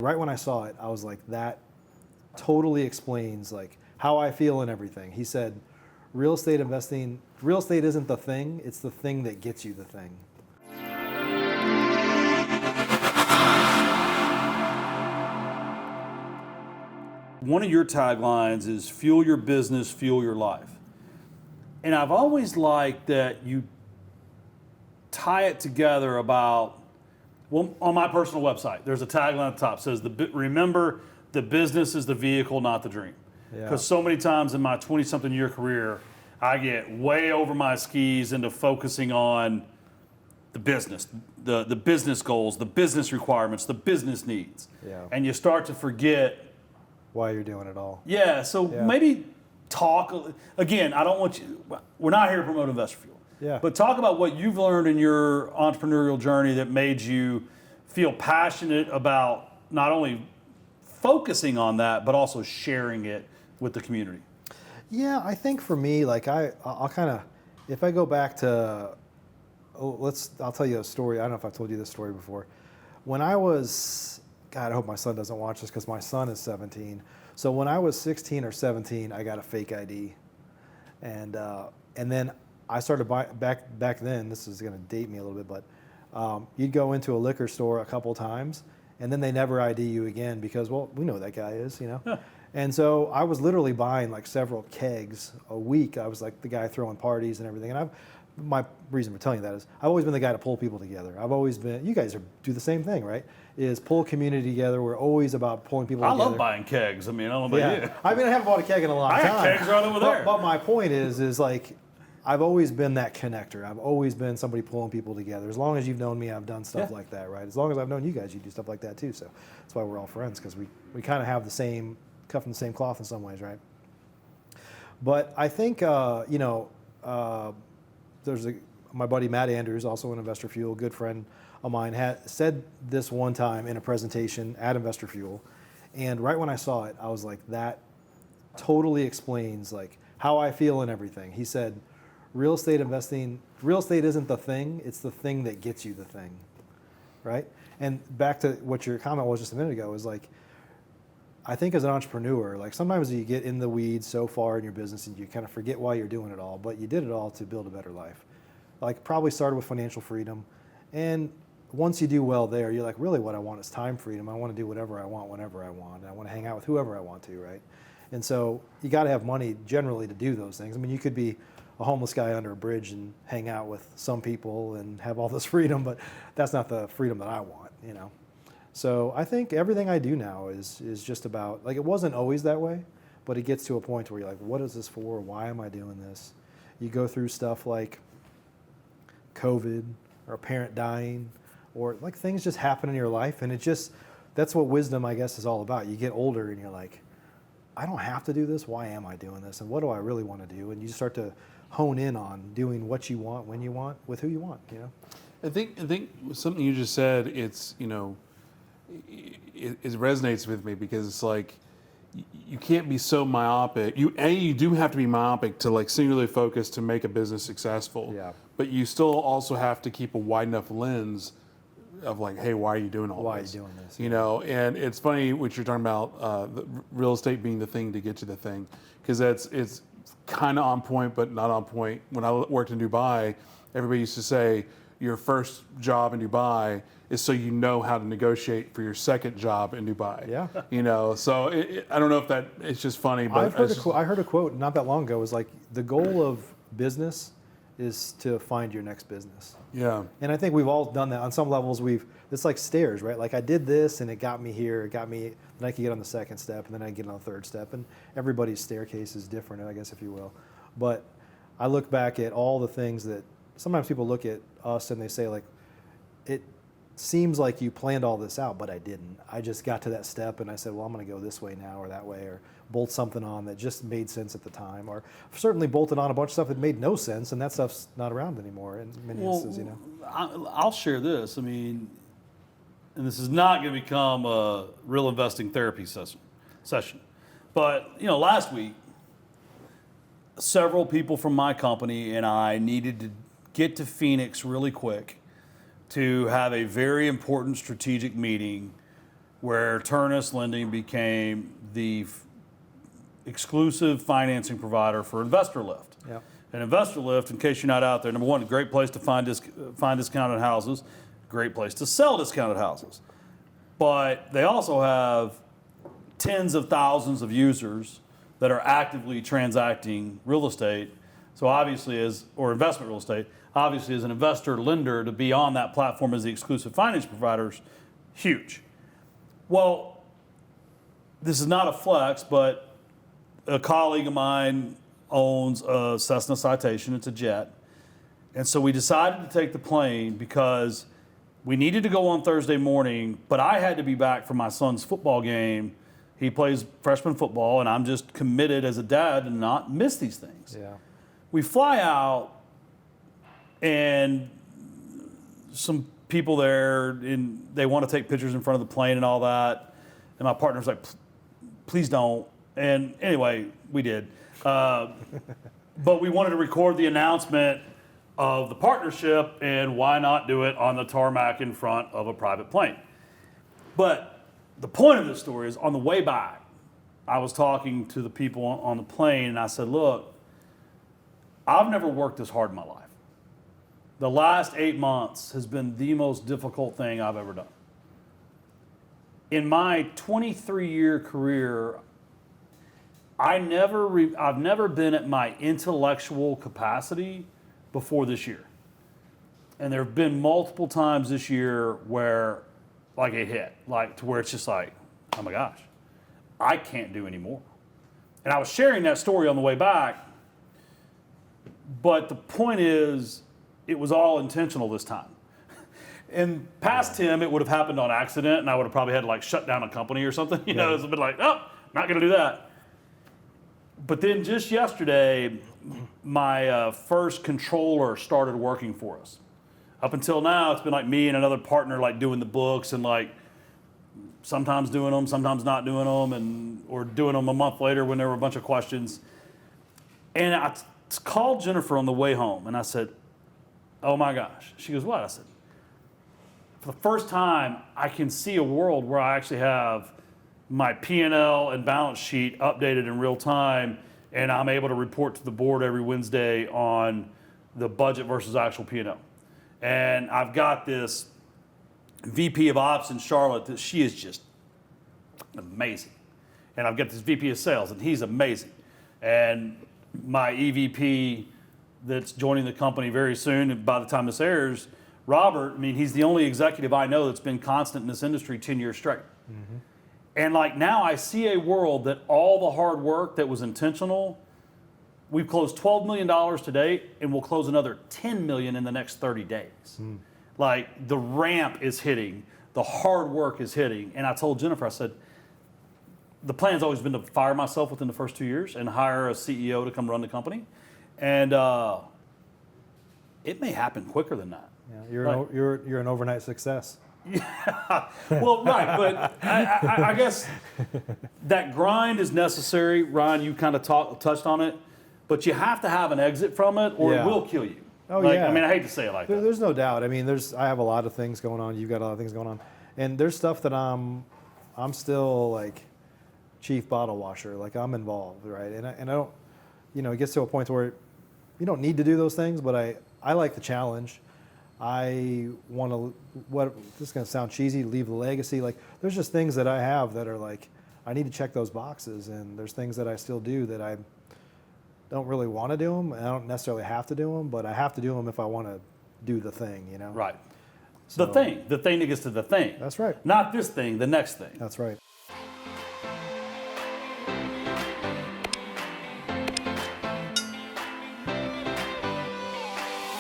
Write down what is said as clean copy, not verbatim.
Right when I saw it, I was like, that totally explains like how I feel and everything. He said, real estate isn't the thing, it's the thing that gets you the thing. One of your taglines is fuel your business, fuel your life. And I've always liked that you tie it together about, well, on my personal website, there's a tagline at the top that says, remember, the business is the vehicle, not the dream. Because so many times in my 20-something year career, I get way over my skis into focusing on the business, the business goals, the business requirements, the business needs. Yeah. And you start to forget why you're doing it all. Yeah, so maybe talk, again, I don't want you, we're not here to promote Investor Fuel. Yeah. But talk about what you've learned in your entrepreneurial journey that made you feel passionate about not only focusing on that, but also sharing it with the community. Yeah, I think for me, like I'll kind of, if I go back to, I'll tell you a story. I don't know if I've told you this story before. When I was, God, I hope my son doesn't watch this because my son is 17. So when I was 16 or 17, I got a fake ID. And then I started back then, this is going to date me a little bit, but you'd go into a liquor store a couple times and then they never ID you again because, well, we know who that guy is, you know? Yeah. And so I was literally buying like several kegs a week. I was like the guy throwing parties and everything. And my reason for telling you that is I've always been the guy to pull people together. I've always been, you guys do the same thing, right? Is pull community together. We're always about pulling people together. I love buying kegs. I mean, I don't know about you. I mean, I haven't bought a keg in a long time. I have kegs right over there. But my point is like, I've always been that connector. I've always been somebody pulling people together. As long as you've known me, I've done stuff like that, right? As long as I've known you guys, you do stuff like that too. So that's why we're all friends, because we kind of have the same, cut from the same cloth in some ways, right? But I think, there's my buddy Matt Andrews, also in Investor Fuel, good friend of mine, said this one time in a presentation at Investor Fuel. And right when I saw it, I was like, that totally explains like how I feel and everything. He said, real estate isn't the thing, it's the thing that gets you the thing, right? And back to what your comment was just a minute ago, is like, I think as an entrepreneur, like sometimes you get in the weeds so far in your business and you kind of forget why you're doing it all, but you did it all to build a better life. Like probably started with financial freedom. And once you do well there, you're like, really what I want is time freedom. I want to do whatever I want, whenever I want. And I want to hang out with whoever I want to, right? And so you got to have money generally to do those things. I mean, you could be a homeless guy under a bridge and hang out with some people and have all this freedom, but that's not the freedom that I want, you know? So I think everything I do now is just about, like, it wasn't always that way, but it gets to a point where you're like, what is this for? Why am I doing this? You go through stuff like COVID or a parent dying, or like things just happen in your life, and that's what wisdom, I guess, is all about. You get older and you're like, I don't have to do this. Why am I doing this? And what do I really want to do? And you start to hone in on doing what you want, when you want, with who you want, you know? I think something you just said, it's, you know, it resonates with me because it's like, you can't be so myopic. You do have to be myopic to like singularly focus to make a business successful. Yeah. But you still also have to keep a wide enough lens of like, hey, why are you doing all this? Why are you doing this? You know, and it's funny what you're talking about, the real estate being the thing to get to the thing, because it's kind of on point, but not on point. When I worked in Dubai, everybody used to say your first job in Dubai is so you know how to negotiate for your second job in Dubai. Yeah. You know, so I don't know if that, it's just funny, but I heard a quote not that long ago. It was like, the goal of business is to find your next business. Yeah. And I think we've all done that on some levels. It's like stairs, right? Like I did this and it got me here, then I could get on the second step, and then I get on the third step, and everybody's staircase is different, I guess, if you will. But I look back at all the things that sometimes people look at us and they say like, it seems like you planned all this out, but I didn't. I just got to that step and I said, well, I'm going to go this way now or that way, or bolt something on that just made sense at the time, or certainly bolted on a bunch of stuff that made no sense, and that stuff's not around anymore in many instances, you know. I'll share this. I mean, and this is not going to become a real investing therapy session, but you know, last week, several people from my company and I needed to get to Phoenix really quick to have a very important strategic meeting where Ternus Lending became the exclusive financing provider for Investor Lift. Yep. And Investor Lift, in case you're not out there, number one, a great place to find discounted houses, great place to sell discounted houses. But they also have tens of thousands of users that are actively transacting real estate. So obviously or investment real estate, obviously as an investor lender, to be on that platform as the exclusive finance providers, huge. Well, this is not a flex, but a colleague of mine owns a Cessna Citation. It's a jet. And so we decided to take the plane because we needed to go on Thursday morning, but I had to be back for my son's football game. He plays freshman football, and I'm just committed as a dad to not miss these things. Yeah. We fly out, and some people there, and they want to take pictures in front of the plane and all that. And my partner's like, please don't. And anyway, we did. But we wanted to record the announcement of the partnership, and why not do it on the tarmac in front of a private plane? But the point of this story is, on the way back, I was talking to the people on the plane, and I said, look, I've never worked this hard in my life. The last 8 months has been the most difficult thing I've ever done. In my 23-year career, I've never been at my intellectual capacity before this year. And there have been multiple times this year where like it hit, like to where it's just like, oh my gosh, I can't do anymore. And I was sharing that story on the way back, but the point is, it was all intentional this time. In past Tim, it would have happened on accident, and I would have probably had to like shut down a company or something. You know, it's a bit like, oh, not gonna do that. But then just yesterday, my first controller started working for us. Up until now, it's been like me and another partner like doing the books, and like sometimes doing them, sometimes not doing them, or doing them a month later when there were a bunch of questions. And I called Jennifer on the way home, and I said, oh my gosh. She goes, what? I said, for the first time, I can see a world where I actually have my P&L and balance sheet updated in real time, and I'm able to report to the board every Wednesday on the budget versus actual P&L. And I've got this VP of Ops in Charlotte that she is just amazing. And I've got this VP of Sales, and he's amazing. And my EVP that's joining the company very soon, and by the time this airs, Robert, I mean, he's the only executive I know that's been constant in this industry 10 years straight. Mm-hmm. And like now I see a world that all the hard work that was intentional, we've closed $12 million to date, and we'll close another $10 million in the next 30 days. Mm. Like the ramp is hitting, the hard work is hitting. And I told Jennifer, I said, the plan's always been to fire myself within the first 2 years and hire a CEO to come run the company. And it may happen quicker than that. Yeah, you're an overnight success. Yeah, well, right, but I guess that grind is necessary. Ryan, you kind of touched on it, but you have to have an exit from it, or it will kill you. Oh, like, yeah. I mean, I hate to say it like that. There's no doubt. I mean, I have a lot of things going on. You've got a lot of things going on, and there's stuff that I'm still like chief bottle washer. Like I'm involved, right? And I don't, it gets to a point where you don't need to do those things, but I like the challenge. I want to, this is going to sound cheesy, leave a legacy. Like there's just things that I have that are like, I need to check those boxes, and there's things that I still do that I don't really want to do them, and I don't necessarily have to do them, but I have to do them if I want to do the thing, Right. So, the thing that gets to the thing. That's right. Not this thing, the next thing. That's right.